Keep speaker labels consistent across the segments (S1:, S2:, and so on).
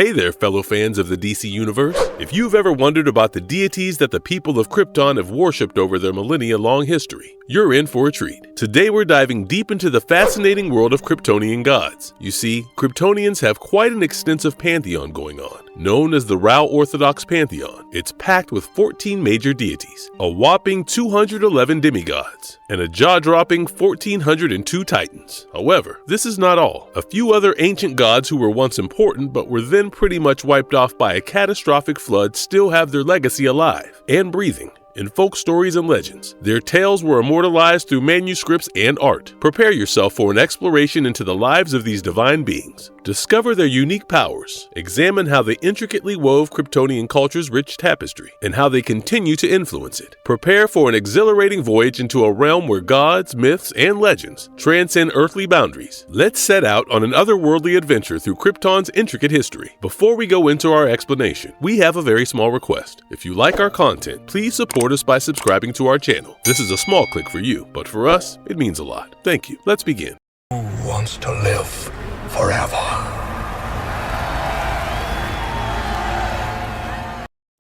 S1: Hey there, fellow fans of the DC Universe. If you've ever wondered about the deities that the people of Krypton have worshipped over their millennia-long history, you're in for a treat. Today we're diving deep into the fascinating world of Kryptonian gods. You see, Kryptonians have quite an extensive pantheon going on. Known as the Rao Orthodox Pantheon, it's packed with 14 major deities, a whopping 211 demigods, and a jaw-dropping 1,402 titans. However, this is not all. A few other ancient gods who were once important but were then pretty much wiped off by a catastrophic flood still have their legacy alive and breathing in folk stories and legends. Their tales were immortalized through manuscripts and art. Prepare yourself for an exploration into the lives of these divine beings. Discover their unique powers, examine how they intricately wove Kryptonian culture's rich tapestry, and how they continue to influence it. Prepare for an exhilarating voyage into a realm where gods, myths, and legends transcend earthly boundaries. Let's set out on an otherworldly adventure through Krypton's intricate history. Before we go into our explanation, we have a very small request. If you like our content, please support us by subscribing to our channel. This is a small click for you, but for us, it means a lot. Thank you. Let's begin.
S2: Who wants to live forever?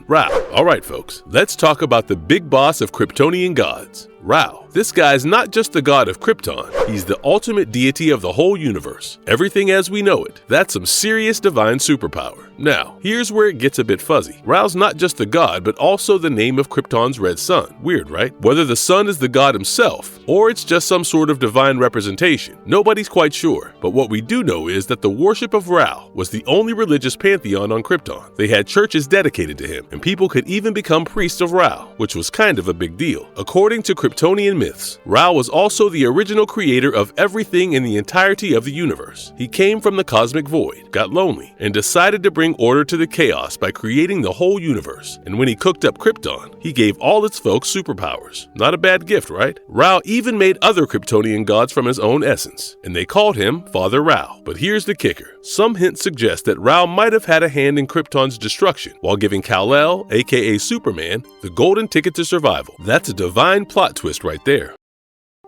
S1: Rao. Alright folks, let's talk about the big boss of Kryptonian gods, Rao. This guy's not just the god of Krypton, he's the ultimate deity of the whole universe. Everything as we know it. That's some serious divine superpower. Now, here's where it gets a bit fuzzy. Rao's not just the god, but also the name of Krypton's red sun. Weird, right? Whether the sun is the god himself, or it's just some sort of divine representation, nobody's quite sure. But what we do know is that the worship of Rao was the only religious pantheon on Krypton. They had churches dedicated to him, and people could even become priests of Rao, which was kind of a big deal. According to Kryptonian myths, Rao was also the original creator of everything in the entirety of the universe. He came from the cosmic void, got lonely, and decided to bring order to the chaos by creating the whole universe. And when he cooked up Krypton, he gave all its folks superpowers. Not a bad gift, right? Rao even made other Kryptonian gods from his own essence, and they called him Father Rao. But here's the kicker. Some hints suggest that Rao might have had a hand in Krypton's destruction while giving Kal-El, aka Superman, the golden ticket to survival. That's a divine plot twist right there.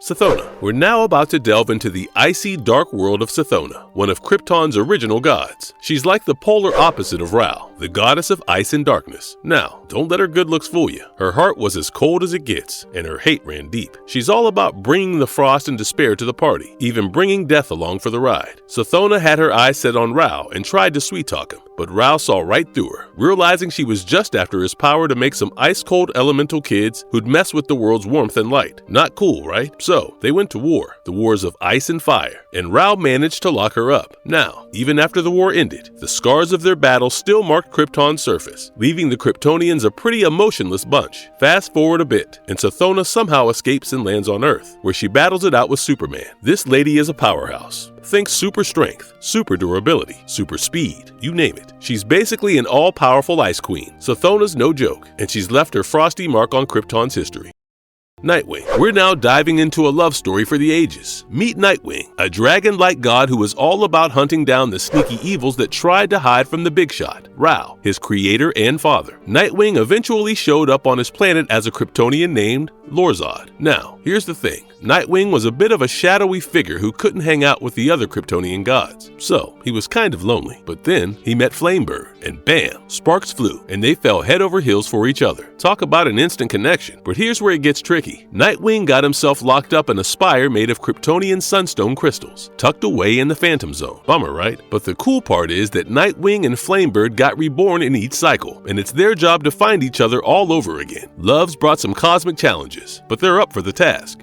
S1: Sathona. We're now about to delve into the icy, dark world of Sathona, one of Krypton's original gods. She's like the polar opposite of Rao, the goddess of ice and darkness. Now, don't let her good looks fool you. Her heart was as cold as it gets, and her hate ran deep. She's all about bringing the frost and despair to the party, even bringing death along for the ride. Sathona had her eyes set on Rao and tried to sweet-talk him, but Rao saw right through her, realizing she was just after his power to make some ice-cold elemental kids who'd mess with the world's warmth and light. Not cool, right? So, they went to war, the wars of ice and fire, and Rao managed to lock her up. Now, even after the war ended, the scars of their battle still marked Krypton's surface, leaving the Kryptonians a pretty emotionless bunch. Fast forward a bit, and Sathona somehow escapes and lands on Earth, where she battles it out with Superman. This lady is a powerhouse. Think super strength, super durability, super speed, you name it. She's basically an all-powerful ice queen. Sathona's no joke, and she's left her frosty mark on Krypton's history. Nightwing. We're now diving into a love story for the ages. Meet Nightwing, a dragon-like god who is all about hunting down the sneaky evils that tried to hide from the big shot, Rao, his creator and father. Nightwing eventually showed up on his planet as a Kryptonian named Lorzod. Now, here's the thing. Nightwing was a bit of a shadowy figure who couldn't hang out with the other Kryptonian gods, so he was kind of lonely. But then he met Flamebird, and bam, sparks flew, and they fell head over heels for each other. Talk about an instant connection. But here's where it gets tricky. Nightwing got himself locked up in a spire made of Kryptonian sunstone crystals, tucked away in the Phantom Zone. Bummer, right? But the cool part is that Nightwing and Flamebird got reborn in each cycle, and it's their job to find each other all over again. Love's brought some cosmic challenges, but they're up for the task.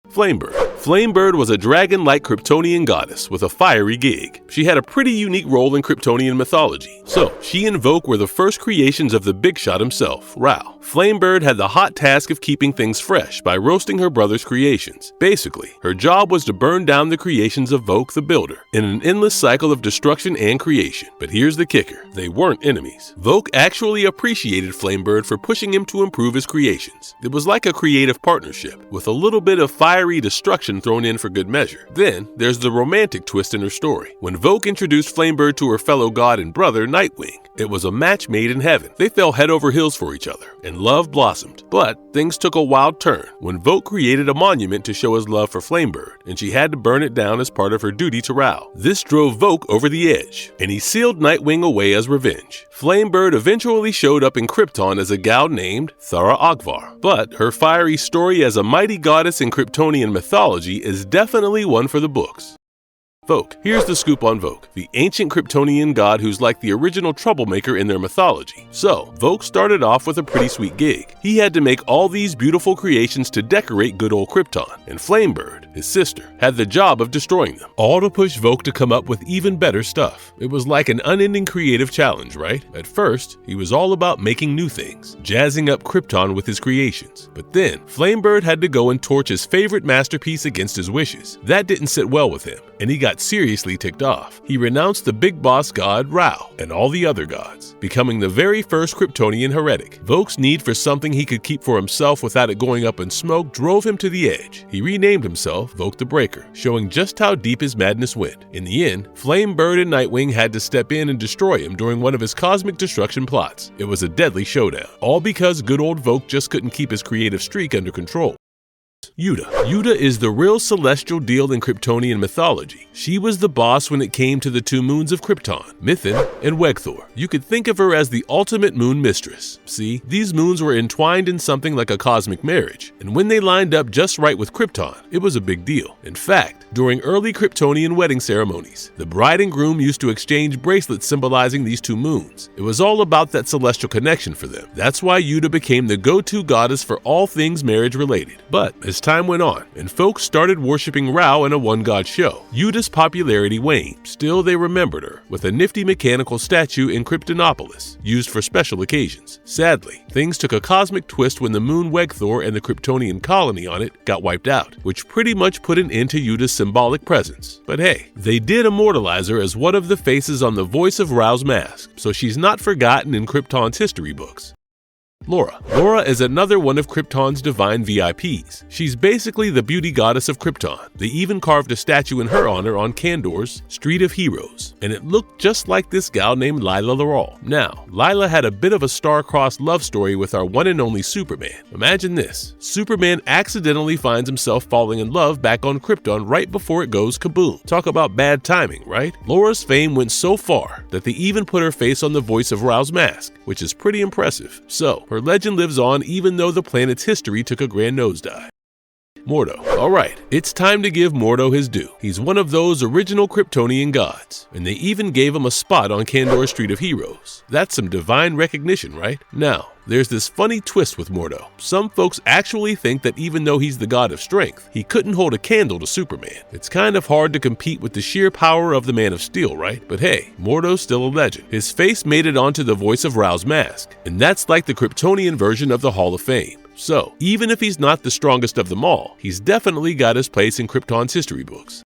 S1: Flamebird. Flamebird was a dragon-like Kryptonian goddess with a fiery gig. She had a pretty unique role in Kryptonian mythology. So, she and Vogue were the first creations of the big shot himself, Rao. Flamebird had the hot task of keeping things fresh by roasting her brother's creations. Basically, her job was to burn down the creations of Vogue the Builder in an endless cycle of destruction and creation. But here's the kicker. They weren't enemies. Vogue actually appreciated Flamebird for pushing him to improve his creations. It was like a creative partnership, with a little bit of fiery destruction destruction thrown in for good measure. Then, there's the romantic twist in her story. When Vogue introduced Flamebird to her fellow god and brother, Nightwing, it was a match made in heaven. They fell head over heels for each other, and love blossomed. But things took a wild turn when Vogue created a monument to show his love for Flamebird, and she had to burn it down as part of her duty to Rao. This drove Vogue over the edge, and he sealed Nightwing away as revenge. Flamebird eventually showed up in Krypton as a gal named Thara Akvar, but her fiery story as a mighty goddess in Kryptonian mythology is definitely one for the books. Vogue. Here's the scoop on Vogue, the ancient Kryptonian god who's like the original troublemaker in their mythology. So, Vogue started off with a pretty sweet gig. He had to make all these beautiful creations to decorate good old Krypton, and Flamebird, his sister, had the job of destroying them, all to push Vogue to come up with even better stuff. It was like an unending creative challenge, right? At first, he was all about making new things, jazzing up Krypton with his creations. But then, Flamebird had to go and torch his favorite masterpiece against his wishes. That didn't sit well with him, and he got seriously ticked off. He renounced the big boss god Rao and all the other gods, becoming the very first Kryptonian heretic. Vogue's need for something he could keep for himself without it going up in smoke drove him to the edge. He renamed himself Vogue the Breaker, showing just how deep his madness went. In the end, Flamebird and Nightwing had to step in and destroy him during one of his cosmic destruction plots. It was a deadly showdown, all because good old Vogue just couldn't keep his creative streak under control. Yuta. Yuta is the real celestial deal in Kryptonian mythology. She was the boss when it came to the two moons of Krypton, Mithrin and Wegthor. You could think of her as the ultimate moon mistress. See, these moons were entwined in something like a cosmic marriage, and when they lined up just right with Krypton, it was a big deal. In fact, during early Kryptonian wedding ceremonies, the bride and groom used to exchange bracelets symbolizing these two moons. It was all about that celestial connection for them. That's why Yuta became the go-to goddess for all things marriage related. But as time went on, and folks started worshipping Rao in a one-god show, Yuta's popularity waned. Still, they remembered her with a nifty mechanical statue in Kryptonopolis, used for special occasions. Sadly, things took a cosmic twist when the moon Wegthor and the Kryptonian colony on it got wiped out, which pretty much put an end to Yuta's symbolic presence. But hey, they did immortalize her as one of the faces on the voice of Rao's mask, so she's not forgotten in Krypton's history books. Laura. Laura is another one of Krypton's divine VIPs. She's basically the beauty goddess of Krypton. They even carved a statue in her honor on Kandor's Street of Heroes, and it looked just like this gal named Lila Laurel. Now, Lila had a bit of a star-crossed love story with our one and only Superman. Imagine this. Superman accidentally finds himself falling in love back on Krypton right before it goes kaboom. Talk about bad timing, right? Laura's fame went so far that they even put her face on the voice of Rao's mask, which is pretty impressive. So, her legend lives on even though the planet's history took a grand nosedive. Mordo. Alright, it's time to give Mordo his due. He's one of those original Kryptonian gods, and they even gave him a spot on Kandor's Street of Heroes. That's some divine recognition, right? Now, there's this funny twist with Mordo. Some folks actually think that even though he's the god of strength, he couldn't hold a candle to Superman. It's kind of hard to compete with the sheer power of the Man of Steel, right? But hey, Mordo's still a legend. His face made it onto the voice of Rao's mask, and that's like the Kryptonian version of the Hall of Fame. So, even if he's not the strongest of them all, he's definitely got his place in Krypton's history books.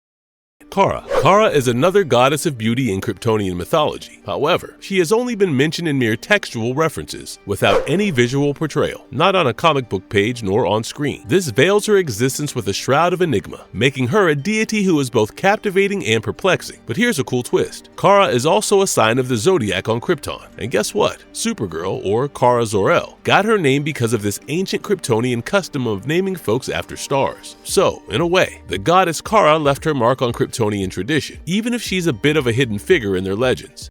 S1: Kara. Kara is another goddess of beauty in Kryptonian mythology. However, she has only been mentioned in mere textual references, without any visual portrayal, not on a comic book page nor on screen. This veils her existence with a shroud of enigma, making her a deity who is both captivating and perplexing. But here's a cool twist. Kara is also a sign of the zodiac on Krypton. And guess what? Supergirl, or Kara Zor-El, got her name because of this ancient Kryptonian custom of naming folks after stars. So, in a way, the goddess Kara left her mark on Kryptonian tradition, even if she's a bit of a hidden figure in their legends.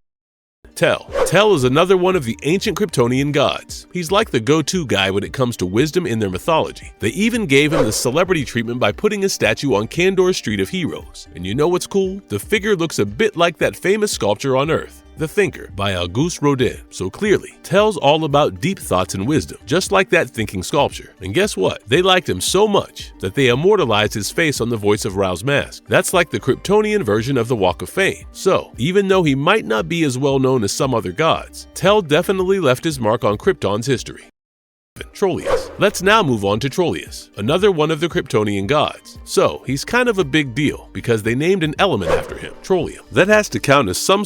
S1: Tel. Tel is another one of the ancient Kryptonian gods. He's like the go-to guy when it comes to wisdom in their mythology. They even gave him the celebrity treatment by putting a statue on Kandor's Street of Heroes. And you know what's cool? The figure looks a bit like that famous sculpture on Earth, The Thinker by Auguste Rodin. So clearly, Tel's all about deep thoughts and wisdom, just like that thinking sculpture. And guess what? They liked him so much that they immortalized his face on the voice of Rao's mask. That's like the Kryptonian version of the Walk of Fame. So, even though he might not be as well known as some other gods, Tel definitely left his mark on Krypton's history. husband, Troleus. Let's now move on to Troleus, another one of the Kryptonian gods. So, he's kind of a big deal because they named an element after him, Trollium. That has to count as some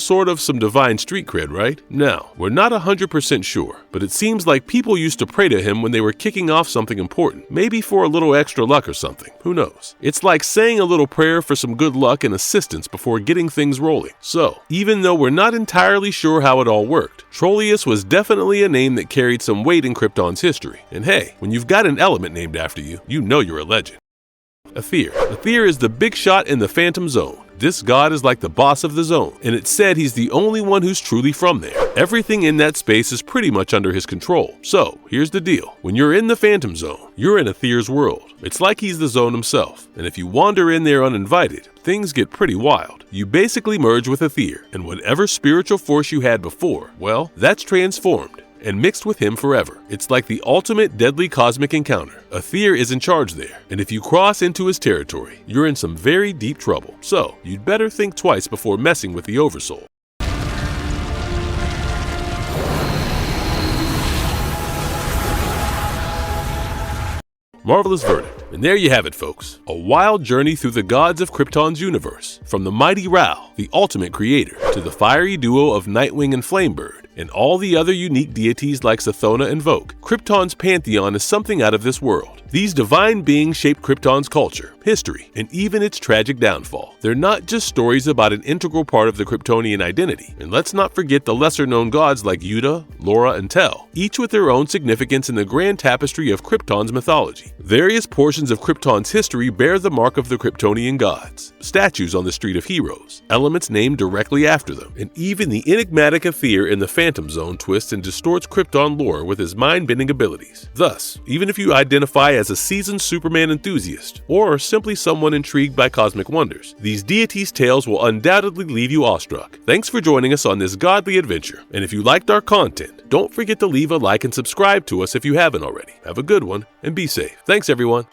S1: divine street cred, right? Now, we're not 100% sure, but it seems like people used to pray to him when they were kicking off something important, maybe for a little extra luck or something, who knows? It's like saying a little prayer for some good luck and assistance before getting things rolling. So, even though we're not entirely sure how it all worked, Troleus was definitely a name that carried some weight in Krypton's history. And hey, when you've got an element named after you, you know you're a legend. Aether. Aether is the big shot in the Phantom Zone. This god is like the boss of the zone, and it's said he's the only one who's truly from there. Everything in that space is pretty much under his control. So, here's the deal. When you're in the Phantom Zone, you're in Aether's world. It's like he's the zone himself, and if you wander in there uninvited, things get pretty wild. You basically merge with Aether, and whatever spiritual force you had before, well, that's transformed and mixed with him forever. It's like the ultimate deadly cosmic encounter. Aether is in charge there, and if you cross into his territory, you're in some very deep trouble. So, you'd better think twice before messing with the Oversoul. Marvelous verdict. And there you have it, folks. A wild journey through the gods of Krypton's universe. From the mighty Rao, the ultimate creator, to the fiery duo of Nightwing and Flamebird, and all the other unique deities like Sathona and Voke. Krypton's pantheon is something out of this world. These divine beings shape Krypton's culture, history, and even its tragic downfall. They're not just stories about an integral part of the Kryptonian identity. And let's not forget the lesser-known gods like Yuta, Laura, and Tel, each with their own significance in the grand tapestry of Krypton's mythology. Various portions of Krypton's history bear the mark of the Kryptonian gods. Statues on the Street of Heroes, elements named directly after them, and even the enigmatic Aether in the Phantom Zone twists and distorts Krypton lore with his mind-bending abilities. Thus, even if you identify as a seasoned Superman enthusiast, or simply someone intrigued by cosmic wonders, these deities' tales will undoubtedly leave you awestruck. Thanks for joining us on this godly adventure, and if you liked our content, don't forget to leave a like and subscribe to us if you haven't already. Have a good one, and be safe. Thanks, everyone.